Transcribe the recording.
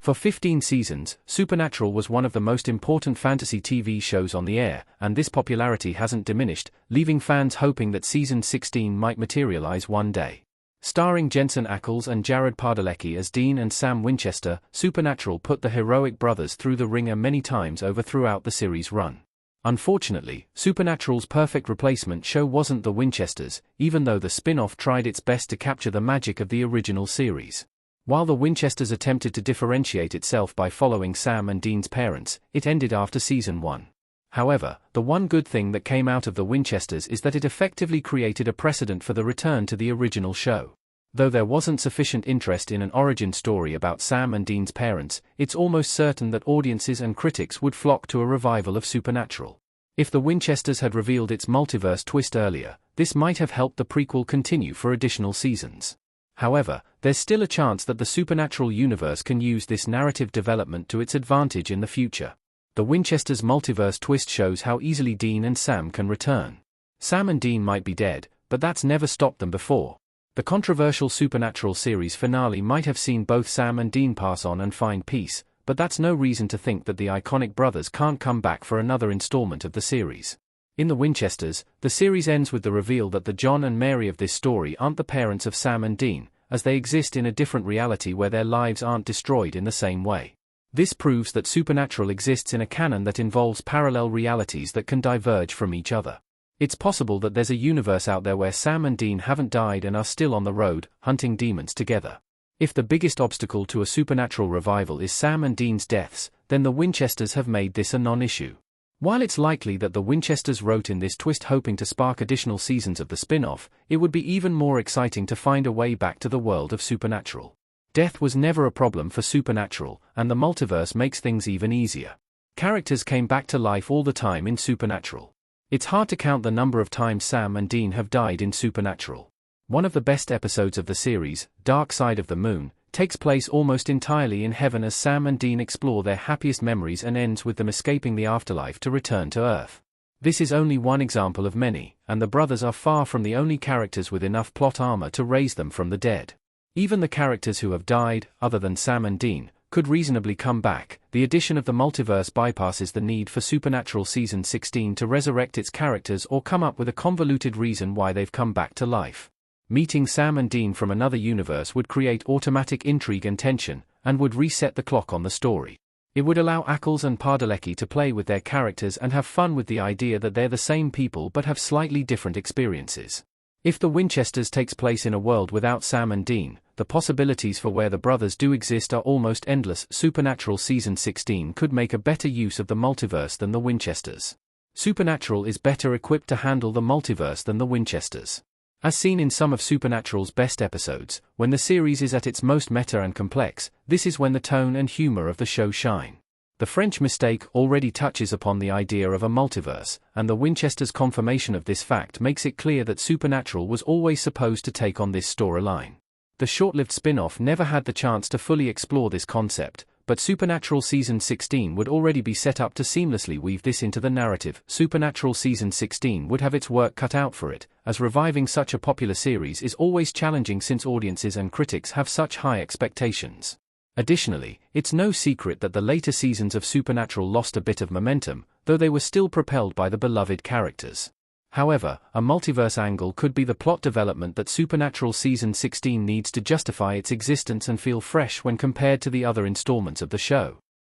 For 15 seasons, Supernatural was one of the most important fantasy TV shows on the air, and this popularity hasn't diminished, leaving fans hoping that season 16 might materialize one day. Starring Jensen Ackles and Jared Padalecki as Dean and Sam Winchester, Supernatural put the heroic brothers through the ringer many times over throughout the series' run. Unfortunately, Supernatural's perfect replacement show wasn't the Winchesters, even though the spin-off tried its best to capture the magic of the original series. While the Winchesters attempted to differentiate itself by following Sam and Dean's parents, it ended after season 1. However, the one good thing that came out of the Winchesters is that it effectively created a precedent for the return to the original show. Though there wasn't sufficient interest in an origin story about Sam and Dean's parents, it's almost certain that audiences and critics would flock to a revival of Supernatural. If the Winchesters had revealed its multiverse twist earlier, this might have helped the prequel continue for additional seasons. However, there's still a chance that the Supernatural universe can use this narrative development to its advantage in the future. The Winchesters' multiverse twist shows how easily Dean and Sam can return. Sam and Dean might be dead, but that's never stopped them before. The controversial Supernatural series finale might have seen both Sam and Dean pass on and find peace, but that's no reason to think that the iconic brothers can't come back for another installment of the series. In The Winchesters, the series ends with the reveal that the John and Mary of this story aren't the parents of Sam and Dean, as they exist in a different reality where their lives aren't destroyed in the same way. This proves that Supernatural exists in a canon that involves parallel realities that can diverge from each other. It's possible that there's a universe out there where Sam and Dean haven't died and are still on the road, hunting demons together. If the biggest obstacle to a Supernatural revival is Sam and Dean's deaths, then the Winchesters have made this a non-issue. While it's likely that the Winchesters wrote in this twist hoping to spark additional seasons of the spin-off, it would be even more exciting to find a way back to the world of Supernatural. Death was never a problem for Supernatural, and the multiverse makes things even easier. Characters came back to life all the time in Supernatural. It's hard to count the number of times Sam and Dean have died in Supernatural. One of the best episodes of the series, Dark Side of the Moon, takes place almost entirely in heaven as Sam and Dean explore their happiest memories and ends with them escaping the afterlife to return to Earth. This is only one example of many, and the brothers are far from the only characters with enough plot armor to raise them from the dead. Even the characters who have died, other than Sam and Dean, could reasonably come back. The addition of the multiverse bypasses the need for Supernatural Season 16 to resurrect its characters or come up with a convoluted reason why they've come back to life. Meeting Sam and Dean from another universe would create automatic intrigue and tension, and would reset the clock on the story. It would allow Ackles and Padalecki to play with their characters and have fun with the idea that they're the same people but have slightly different experiences. If The Winchesters takes place in a world without Sam and Dean, the possibilities for where the brothers do exist are almost endless. Supernatural Season 16 could make a better use of the multiverse than The Winchesters. Supernatural is better equipped to handle the multiverse than The Winchesters. As seen in some of Supernatural's best episodes, when the series is at its most meta and complex, this is when the tone and humor of the show shine. The French Mistake already touches upon the idea of a multiverse, and the Winchesters' confirmation of this fact makes it clear that Supernatural was always supposed to take on this storyline. The short-lived spin-off never had the chance to fully explore this concept, but Supernatural Season 16 would already be set up to seamlessly weave this into the narrative. Supernatural Season 16 would have its work cut out for it, as reviving such a popular series is always challenging since audiences and critics have such high expectations. Additionally, it's no secret that the later seasons of Supernatural lost a bit of momentum, though they were still propelled by the beloved characters. However, a multiverse angle could be the plot development that Supernatural Season 16 needs to justify its existence and feel fresh when compared to the other installments of the show.